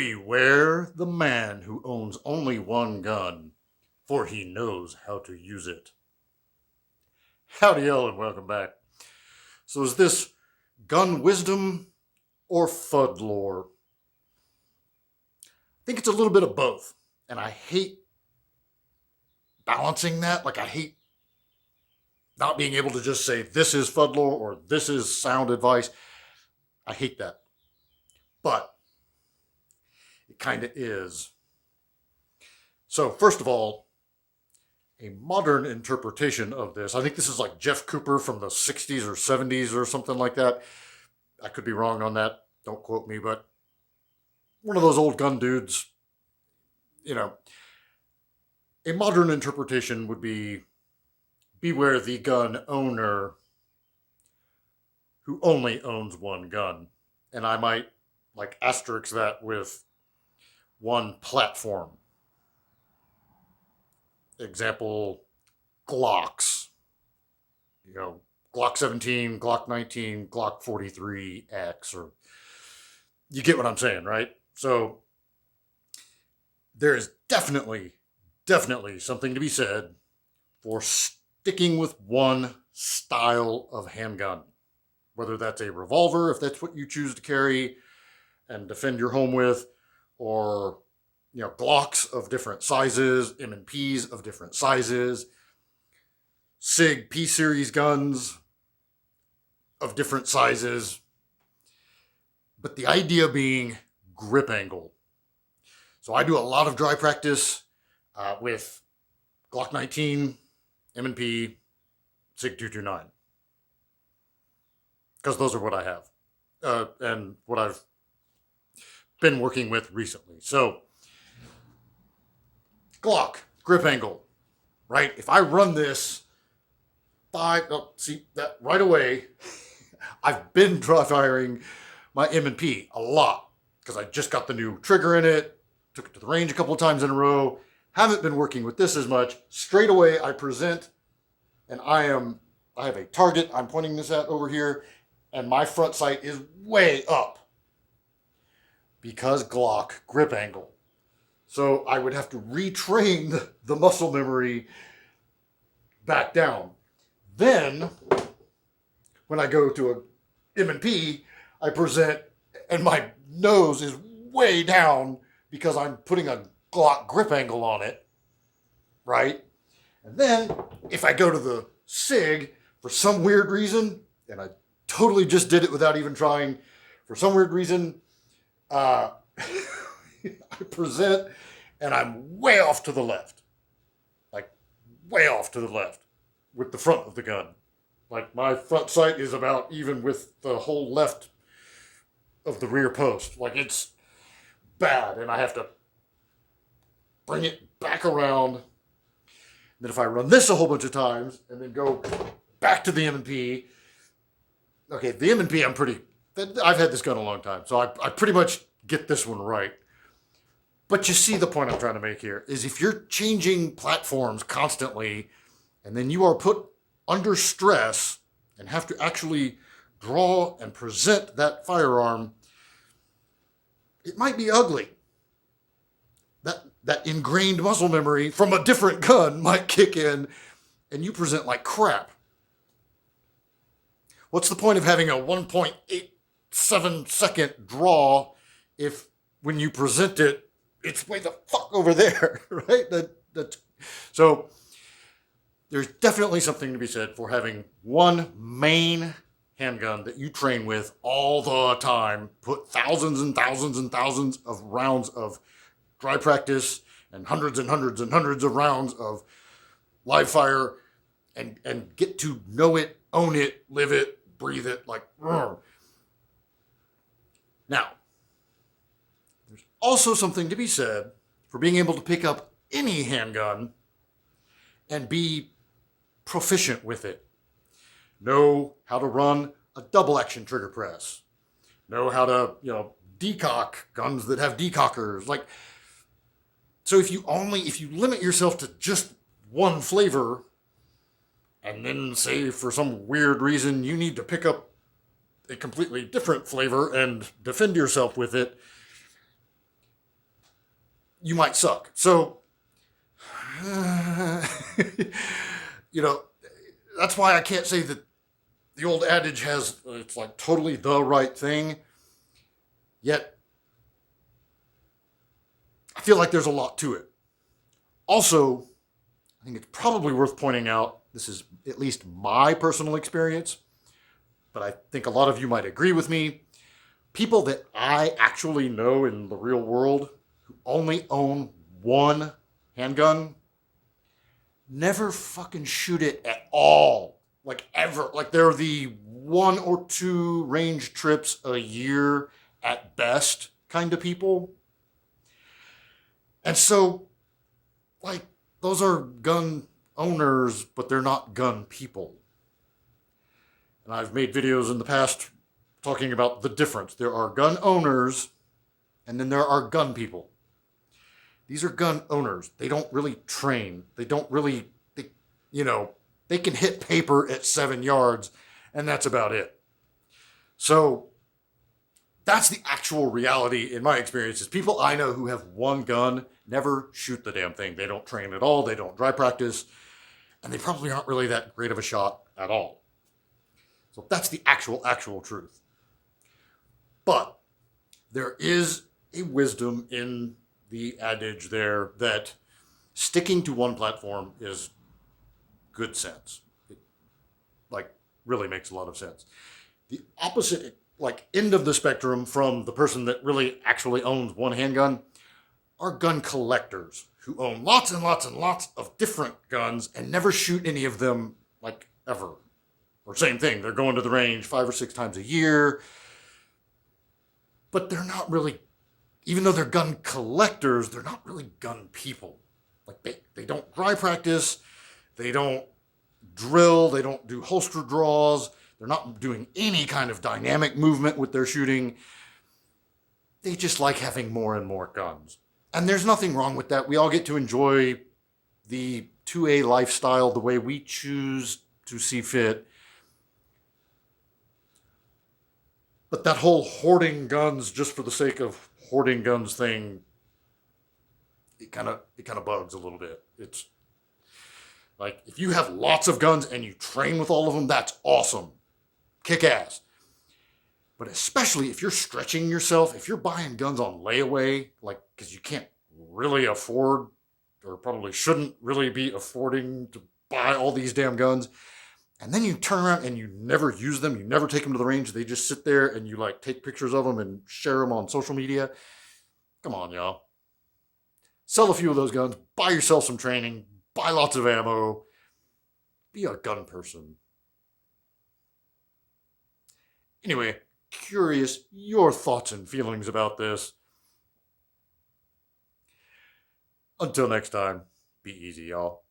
Beware the man who owns only one gun, for he knows how to use it. Howdy, y'all, and welcome back. So, is this gun wisdom or Fuddlore? I think it's a little bit of both, and I hate balancing that. Like, I hate not being able to just say this is Fuddlore or this is sound advice. I hate that. But it kind of is. So, first of all, a modern interpretation of this, I think this is like Jeff Cooper from the 60s or 70s or something like that. I could be wrong on that. Don't quote me, but one of those old gun dudes, a modern interpretation would be beware the gun owner who only owns one gun. And I might like asterisk that with one platform. Example, Glocks. Glock 17, Glock 19, Glock 43X, or you get what I'm saying, right? So there is definitely something to be said for sticking with one style of handgun. Whether that's a revolver, if that's what you choose to carry and defend your home with, or Glocks of different sizes, M&Ps of different sizes, SIG P-Series guns of different sizes. But the idea being grip angle. So I do a lot of dry practice with Glock 19, M&P, SIG 229. Because those are what I have. And what I've been working with recently. So, Glock, grip angle, right? If I run this see that right away, I've been dry firing my M&P a lot because I just got the new trigger in it, took it to the range a couple of times in a row, haven't been working with this as much. Straight away, I present, and I have a target I'm pointing this at over here, and my front sight is way up because Glock grip angle. So I would have to retrain the muscle memory back down. Then, when I go to a M&P, I present and my nose is way down because I'm putting a Glock grip angle on it, right? And then, if I go to the SIG, for some weird reason, and I totally just did it without even trying, for some weird reason, I present and I'm way off to the left. Like, way off to the left with the front of the gun. Like, my front sight is about even with the whole left of the rear post. Like, it's bad, and I have to bring it back around. Then if I run this a whole bunch of times and then go back to the M&P, okay, the M&P I've had this gun a long time, so I pretty much get this one right. But you see the point I'm trying to make here is if you're changing platforms constantly and then you are put under stress and have to actually draw and present that firearm, it might be ugly. That ingrained muscle memory from a different gun might kick in and you present like crap. What's the point of having a 1.87 second draw if when you present it, it's way the fuck over there, right? So there's definitely something to be said for having one main handgun that you train with all the time, put thousands and thousands and thousands of rounds of dry practice and hundreds and hundreds and hundreds of rounds of live fire and get to know it, own it, live it, breathe it, like, Rrr. Now, there's also something to be said for being able to pick up any handgun and be proficient with it. Know how to run a double action trigger press. Know how to, decock guns that have decockers. Like, so if you limit yourself to just one flavor, and then say for some weird reason you need to pick up a completely different flavor and defend yourself with it, you might suck. So, you know, that's why I can't say that the old adage it's like totally the right thing. Yet, I feel like there's a lot to it. Also, I think it's probably worth pointing out, this is at least my personal experience, but I think a lot of you might agree with me. People that I actually know in the real world who only own one handgun never fucking shoot it at all. Like ever. Like they're the 1 or 2 range trips a year at best kind of people. And so, like, those are gun owners, but they're not gun people. And I've made videos in the past talking about the difference. There are gun owners, and then there are gun people. These are gun owners. They don't really train. They can hit paper at 7 yards, and that's about it. So that's the actual reality in my experience is people I know who have one gun never shoot the damn thing. They don't train at all. They don't dry practice, and they probably aren't really that great of a shot at all. So that's the actual truth. But there is a wisdom in the adage there that sticking to one platform is good sense. It, really makes a lot of sense. The opposite, end of the spectrum from the person that really actually owns one handgun are gun collectors who own lots and lots and lots of different guns and never shoot any of them, ever. Or same thing, they're going to the range 5 or 6 times a year. But they're not really, even though they're gun collectors, they're not really gun people. They don't dry practice, they don't drill, they don't do holster draws, they're not doing any kind of dynamic movement with their shooting. They just like having more and more guns. And there's nothing wrong with that. We all get to enjoy the 2A lifestyle the way we choose to see fit. But that whole hoarding guns just for the sake of hoarding guns thing, it kind of bugs a little bit. It's like if you have lots of guns and you train with all of them, that's awesome. Kick ass. But especially if you're stretching yourself, if you're buying guns on layaway, because you can't really afford or probably shouldn't really be affording to buy all these damn guns, and then you turn around and you never use them, you never take them to the range, they just sit there and you take pictures of them and share them on social media. Come on, y'all. Sell a few of those guns, buy yourself some training, buy lots of ammo, be a gun person. Anyway, curious your thoughts and feelings about this. Until next time, be easy, y'all.